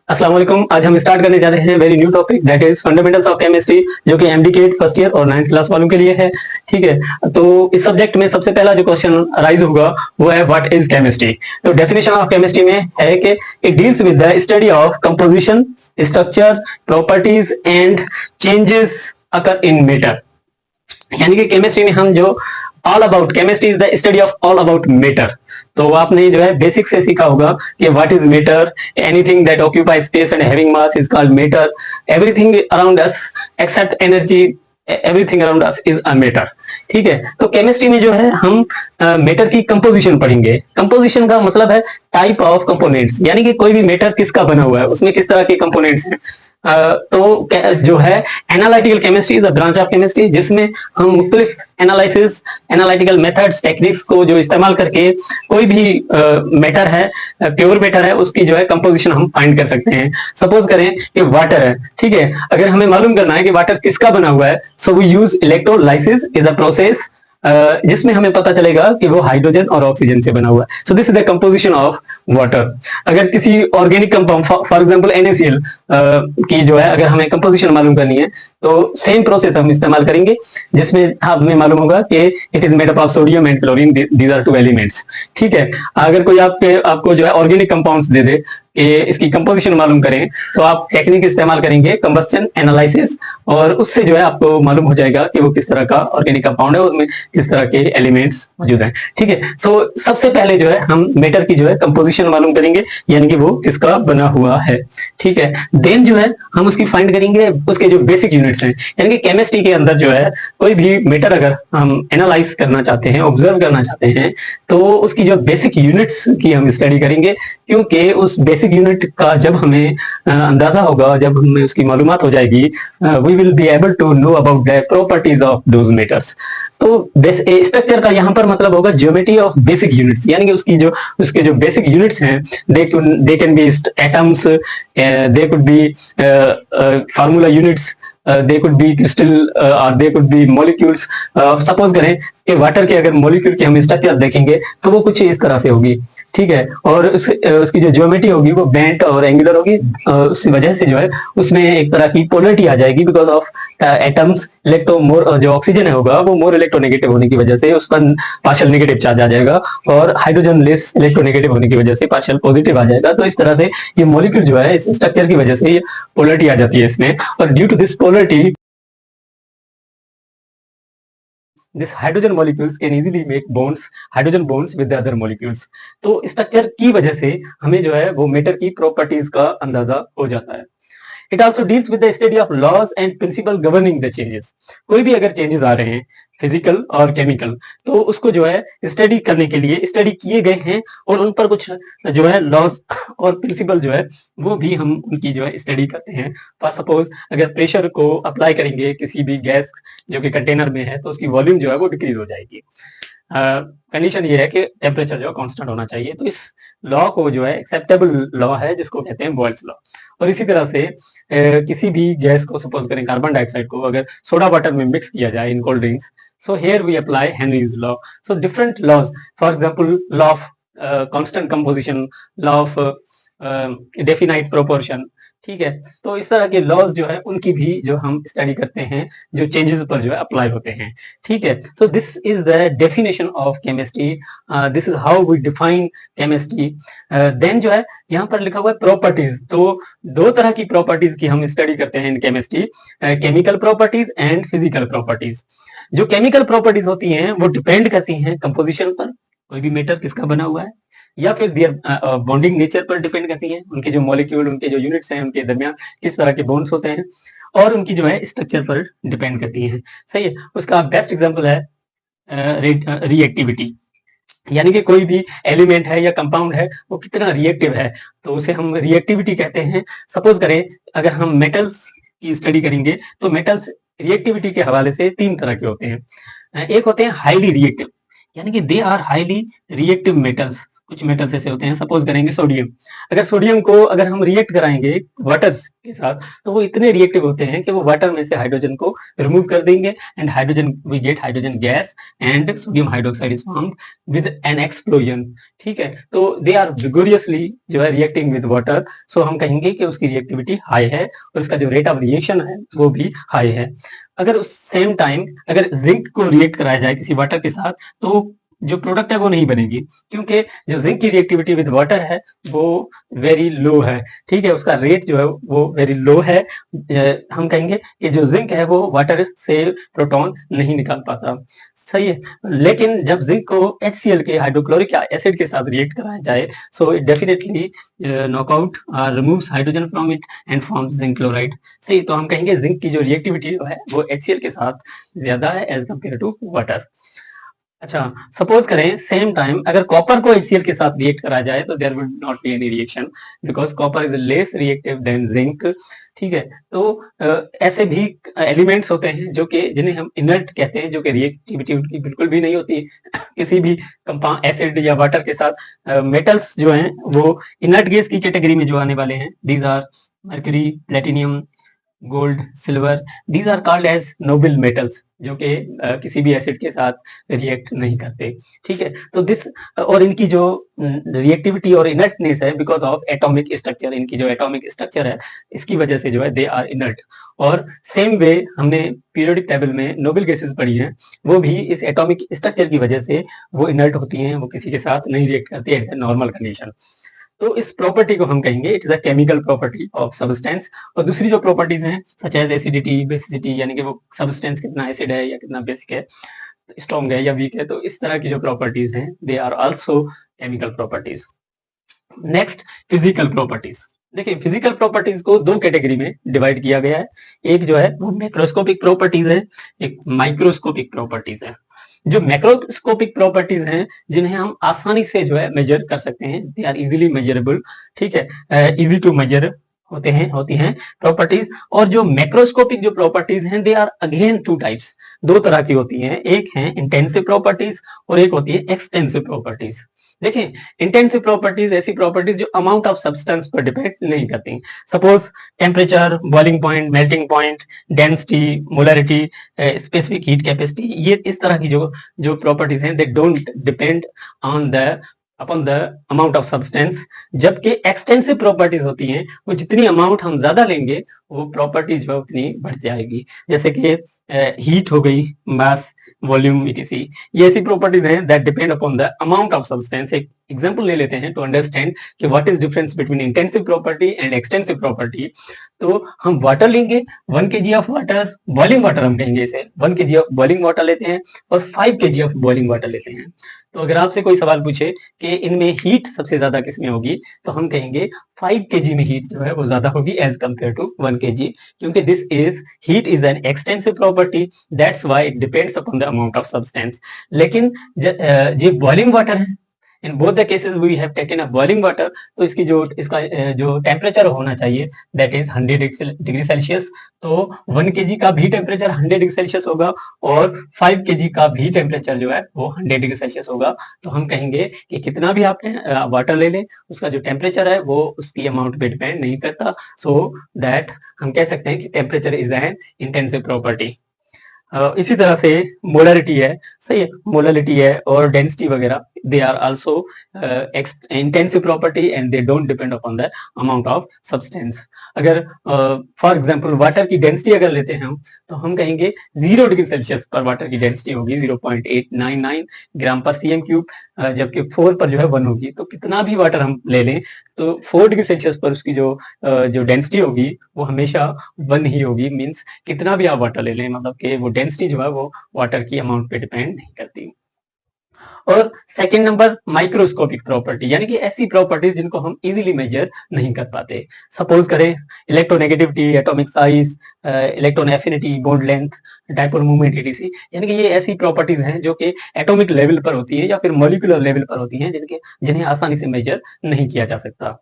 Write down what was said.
अस्सलाम वालेकुम। आज हम स्टार्ट करने जा रहे हैं very new topic that is fundamentals of chemistry, जो कि एमडी फर्स्ट ईयर और 9th क्लास वालों के लिए है। ठीक है, तो इस सब्जेक्ट में सबसे पहला जो क्वेश्चन अराइज होगा वो है व्हाट इज केमिस्ट्री। तो डेफिनेशन ऑफ केमिस्ट्री में है कि it deals with the study of composition, structure, properties and changes occur in matter. यानी कि केमिस्ट्री में हम जो all about chemistry is the study of all about matter. तो आपने जो है बेसिक से सीखा होगा कि what is matter, anything that occupy space and having mass is called matter, everything around us accept energy, everything around us is a matter. ठीक है, तो केमिस्ट्री में जो है हम मैटर की कंपोजिशन पढ़ेंगे। कंपोजिशन का मतलब है टाइप ऑफ कंपोनेंट्स, यानी कि कोई भी मैटर किसका बना हुआ है, उसमें किस तरह के कंपोनेंट्स हैं। तो जो है analytical chemistry is a branch of chemistry, जिसमें हम मुख्तलिफ एनालिसिस, एनालिटिकल मेथड्स, टेक्निक्स को जो इस्तेमाल करके कोई भी मैटर है, प्योर मैटर है, उसकी जो है कंपोजिशन हम फाइंड कर सकते हैं। सपोज करें कि वाटर है, ठीक है, अगर हमें मालूम करना है कि वाटर किसका बना हुआ है, so we use electrolysis is a process जिसमें हमें पता चलेगा कि वो हाइड्रोजन और ऑक्सीजन से बना हुआ है। So this is the composition of water. अगर किसी organic compound for example NaCl की जो है अगर हमें कंपोजिशन मालूम करनी है, तो सेम प्रोसेस हम इस्तेमाल करेंगे, जिसमें हमें मालूम होगा कि it is made up of sodium and chlorine, these are two elements. ठीक है, अगर कोई आपको जो है ऑर्गेनिक कंपाउंड्स दे दे कि इसकी कंपोजिशन मालूम करें, तो आप टेक्निक इस्तेमाल करेंगे कंबस्शन एनालिसिस, और उससे जो है आपको मालूम हो जाएगा कि वो किस तरह का ऑर्गेनिक कंपाउंड है, उसमें किस तरह के एलिमेंट्स मौजूद हैं। ठीक है, सो सबसे पहले जो है हम मेटर की जो है कंपोजिशन मालूम करेंगे, यानी कि वो किसका बना हुआ है। ठीक है, देन जो है हम उसकी फाइंड करेंगे उसके जो बेसिक यूनिट्स हैं, यानी कि केमिस्ट्री के अंदर जो है कोई भी मेटर अगर हम एनालाइज करना चाहते हैं, ऑब्जर्व करना चाहते हैं, तो उसकी जो बेसिक यूनिट्स की हम स्टडी करेंगे, क्योंकि उस बेसिक यूनिट का जब हमें अंदाजा होगा, जब हमें उसकी मालूमात हो जाएगी, we will be able to know about the properties of those matters. तो स्ट्रक्चर का यहाँ पर मतलब होगा ज्योमेट्री ऑफ बेसिक यूनिट्स, यानी कि उसके जो बेसिक यूनिट्स हैं, they can be atoms, they could be formula units, they could be crystal, और they could be molecules. Suppose करें कि वाटर के अगर मॉलिक्यूल की हम स्ट्रक्चर देखेंगे तो वो कुछ इस तरह से होगी। ठीक है, और उसकी जो ज्योमेट्री होगी वो बेंट और एंगुलर होगी। उस वजह से जो है उसमें एक तरह की पोलरिटी आ जाएगी, बिकॉज ऑफ एटम्स इलेक्ट्रो मोर, जो ऑक्सीजन होगा वो मोर इलेक्ट्रोनेगेटिव होने की वजह से उस पर पार्शियल नेगेटिव चार्ज आ जाएगा, और हाइड्रोजन लेस इलेक्ट्रोनेगेटिव होने की वजह से पार्शियल पॉजिटिव आ जाएगा। तो इस तरह से ये मॉलिक्यूल जो है इस स्ट्रक्चर की वजह से ये पोलरिटी आ जाती है इसमें, और due to this polarity this hydrogen molecules can easily make bonds, hydrogen bonds with the other molecules। तो स्ट्रक्चर की वजह से हमें जो है वो मेटर की प्रॉपर्टीज का अंदाजा हो जाता है। It also deals with the study of laws and principle governing the changes. कोई भी अगर चेंजेस आ रहे हैं फिजिकल और केमिकल, तो उसको जो है स्टडी करने के लिए स्टडी किए गए हैं, और उन पर कुछ जो है लॉज और प्रिंसिपल जो है वो भी हम उनकी जो है स्टडी करते हैं। फॉर सपोज अगर प्रेशर को अप्लाई करेंगे किसी भी गैस जो कि कंटेनर में है, तो उसकी वॉल्यूम जो है वो डिक्रीज हो जाएगी। कंडीशन ये है कि टेम्परेचर जो है कांस्टेंट होना चाहिए। तो इस लॉ को जो है एक्सेप्टेबल लॉ है, जिसको कहते हैं बॉयल्स लॉ। और इसी तरह से किसी भी गैस को, सपोज करें कार्बन डाइऑक्साइड को, अगर सोडा वाटर में मिक्स किया जाए in cold drinks, so here we apply Henry's law. So different laws, for example law of constant composition, law of definite proportion. ठीक है, तो इस तरह के लॉज जो है उनकी भी जो हम स्टडी करते हैं, जो चेंजेस पर जो है अप्लाई होते हैं। ठीक है, so this is the definition of chemistry, this is how we define chemistry. Then जो है यहाँ पर लिखा हुआ है प्रॉपर्टीज। तो दो तरह की प्रॉपर्टीज की हम स्टडी करते हैं in chemistry, chemical properties and physical properties. जो केमिकल प्रॉपर्टीज होती हैं वो डिपेंड करती हैं कंपोजिशन पर, कोई भी मेटर किसका बना हुआ है, या फिर देयर बॉन्डिंग नेचर पर डिपेंड करती है, उनके जो मॉलिक्यूल, उनके जो यूनिट्स हैं, उनके दरमियान किस तरह के बॉन्ड्स होते हैं, और उनकी जो है स्ट्रक्चर पर डिपेंड करती है। सही है, उसका बेस्ट एग्जांपल है रिएक्टिविटी, यानी कि कोई भी एलिमेंट है या कंपाउंड है वो कितना रिएक्टिव है, तो उसे हम रिएक्टिविटी कहते हैं। सपोज करें अगर हम मेटल्स की स्टडी करेंगे, तो मेटल्स रिएक्टिविटी के हवाले से तीन तरह के होते हैं। एक होते हैं हाईली रिएक्टिव, यानी कि they are highly reactive metals, कुछ मेटल्स ऐसे होते हैं, सपोज करेंगे सोडियम। अगर सोडियम को अगर हम रिएक्ट कराएंगे वाटर के साथ, तो वो इतने रिएक्टिव होते हैं कि वो वाटर में से हाइड्रोजन को रिमूव कर देंगे, and hydrogen we get hydrogen gas, and sodium hydroxide is formed with an explosion. ठीक है, तो दे आर विगोरियसली जो है रिएक्टिंग विद वाटर, सो हम कहेंगे कि उसकी रिएक्टिविटी हाई है और उसका जो रेट ऑफ रिएक्शन है वो भी हाई है। अगर उस सेम टाइम अगर जिंक को रिएक्ट कराया जाए किसी वाटर के साथ, तो जो प्रोडक्ट है वो नहीं बनेगी, क्योंकि जो जिंक की रिएक्टिविटी विद वाटर है वो वेरी लो है। ठीक है, उसका रेट जो है वो वेरी लो है। हम कहेंगे कि जो जिंक है वो वाटर से प्रोटॉन नहीं निकाल पाता। सही है, लेकिन जब जिंक को HCl के हाइड्रोक्लोरिक एसिड के साथ रिएक्ट कराया जाए, so it definitely knockout removes hydrogen from it and forms zinc chloride. सही, तो हम कहेंगे जिंक की जो रिएक्टिविटी है वो HCl के साथ ज्यादा है एज कंपेयर टू वाटर। अच्छा, सपोज करें सेम टाइम अगर कॉपर को HCl के साथ रिएक्ट करा जाए, तो there would not be any reaction, because copper is less reactive than zinc. ठीक है, तो ऐसे भी एलिमेंट्स होते हैं जो कि जिन्हें हम इनर्ट कहते हैं, जो कि रिएक्टिविटी उनकी बिल्कुल भी नहीं होती किसी भी कंपाउंड एसिड या वाटर के साथ। मेटल्स जो हैं वो इनर्ट गैस की कैटेगरी में जो आने वाले हैं, these are mercury, platinum, gold, silver, these are called as noble metals, जो कि किसी भी एसिड के साथ रिएक्ट नहीं करते। ठीक है, तो दिस और इनकी जो रिएक्टिविटी और इनर्टनेस है बिकॉज ऑफ एटॉमिक स्ट्रक्चर, इनकी जो एटॉमिक स्ट्रक्चर है इसकी वजह से जो है दे आर इनर्ट। और सेम वे हमने पीरियोडिक टेबल में नोबल गैसेस पढ़ी हैं, वो भी इस एटॉमिक स्ट्रक्चर की वजह से वो इनर्ट होती हैं, वो किसी के साथ नहीं रिएक्ट करती है नॉर्मल कंडीशन। तो इस प्रॉपर्टी को हम कहेंगे it is a chemical property of substance. और दूसरी जो प्रॉपर्टीज हैं सच एज एसिडिटी, बेसिसिटी, यानी कि वो सब्सटेंस कितना एसिड है या कितना बेसिक है, स्ट्रॉन्ग है या वीक है, तो इस तरह की जो प्रॉपर्टीज हैं they are also chemical properties. Next, physical properties. देखिए, फिजिकल प्रॉपर्टीज को दो कैटेगरी में डिवाइड किया गया है। एक जो है वो मैक्रोस्कोपिक प्रॉपर्टीज है, एक माइक्रोस्कोपिक प्रॉपर्टीज है। जो मैक्रोस्कोपिक प्रॉपर्टीज हैं जिन्हें हम आसानी से जो है मेजर कर सकते हैं, दे आर इजीली मेजरेबल। ठीक है, इजी टू मेजर होती हैं प्रॉपर्टीज। और जो मैक्रोस्कोपिक जो प्रॉपर्टीज हैं they are again two types, दो तरह की होती हैं। एक है इंटेंसिव प्रॉपर्टीज और एक होती है एक्सटेंसिव प्रॉपर्टीज। देखिए, इंटेंसिव प्रॉपर्टीज ऐसी प्रॉपर्टीज जो अमाउंट ऑफ सब्सटेंस पर डिपेंड नहीं करती। Suppose temperature, boiling point, melting point, density, molarity, specific heat capacity, ये इस तरह की जो प्रॉपर्टीज हैं दे don't depend on the upon the amount of substance. जबकि एक्सटेंसिव प्रॉपर्टीज होती हैं वो जितनी अमाउंट हम ज्यादा लेंगे वो प्रॉपर्टी जो है उतनी बढ़ जाएगी। जैसे कि हीट हो गई, मास, वॉल्यूम, etc, ये ऐसी प्रॉपर्टीज हैं that depend upon the amount of substance. एक एग्जांपल ले लेते हैं टू अंडरस्टैंड कि what is difference between intensive property and extensive property. तो हम वाटर लेंगे, 1 kg of water, boiling water हम कहेंगे इसे, 1 kg ऑफ बॉइलिंग वाटर लेते हैं और 5 kg ऑफ बॉइलिंग वाटर लेते हैं। तो अगर आपसे कोई सवाल पूछे कि इनमें हीट सबसे ज्यादा किसमें होगी, तो हम कहेंगे 5 kg में हीट जो है वो ज्यादा होगी एज कंपेयर टू 1 kg, क्योंकि this is heat is an extensive property, that's why it depends upon the amount of substance. लेकिन जो बॉइलिंग वाटर है, in both the cases we have taken a boiling water, तो इसका जो temperature होना चाहिए that is 100 degree Celsius. तो 1 kg का भी टेम्परेचर 100 डिग्री सेल्सियस होगा और 5 kg का भी टेम्परेचर जो है वो 100 डिग्री सेल्सियस होगा। तो हम कहेंगे कि कितना भी आपने वाटर ले लें, उसका जो टेम्परेचर है वो उसकी अमाउंट पे डिपेंड नहीं करता। सो दैट हम कह सकते हैं कि temperature is an intensive property. इसी तरह से मोलरिटी है, सही है, मोलरिटी है और डेंसिटी वगैरह, they are also intensive property and they don't depend upon the amount of substance. अगर फॉर एग्जांपल वाटर की डेंसिटी अगर लेते हैं हम, तो हम कहेंगे 0 डिग्री सेल्सियस पर वाटर की डेंसिटी होगी 0.899 ग्राम पर सीएम क्यूब, जबकि 4 पर जो है 1 होगी। तो कितना भी वाटर हम ले लें तो 4 डिग्री सेल्सियस पर उसकी जो डेंसिटी होगी वो हमेशा 1 ही होगी। मींस कितना भी आप वाटर ले लें, मतलब कि वो डेंसिटी जो है वो वाटर की अमाउंट पे डिपेंड नहीं करती। और सेकंड नंबर माइक्रोस्कोपिक प्रॉपर्टी, यानी कि ऐसी प्रॉपर्टीज जिनको हम इजीली मेजर नहीं कर पाते। सपोज करें electronegativity, atomic size, electron affinity, bond length, dipole movement, etc, यानी कि ये ऐसी प्रॉपर्टीज हैं जो कि एटॉमिक लेवल पर होती है या फिर मॉलिक्यूलर लेवल पर होती हैं, जिन्हें आसानी से मेजर नहीं किया जा सकता।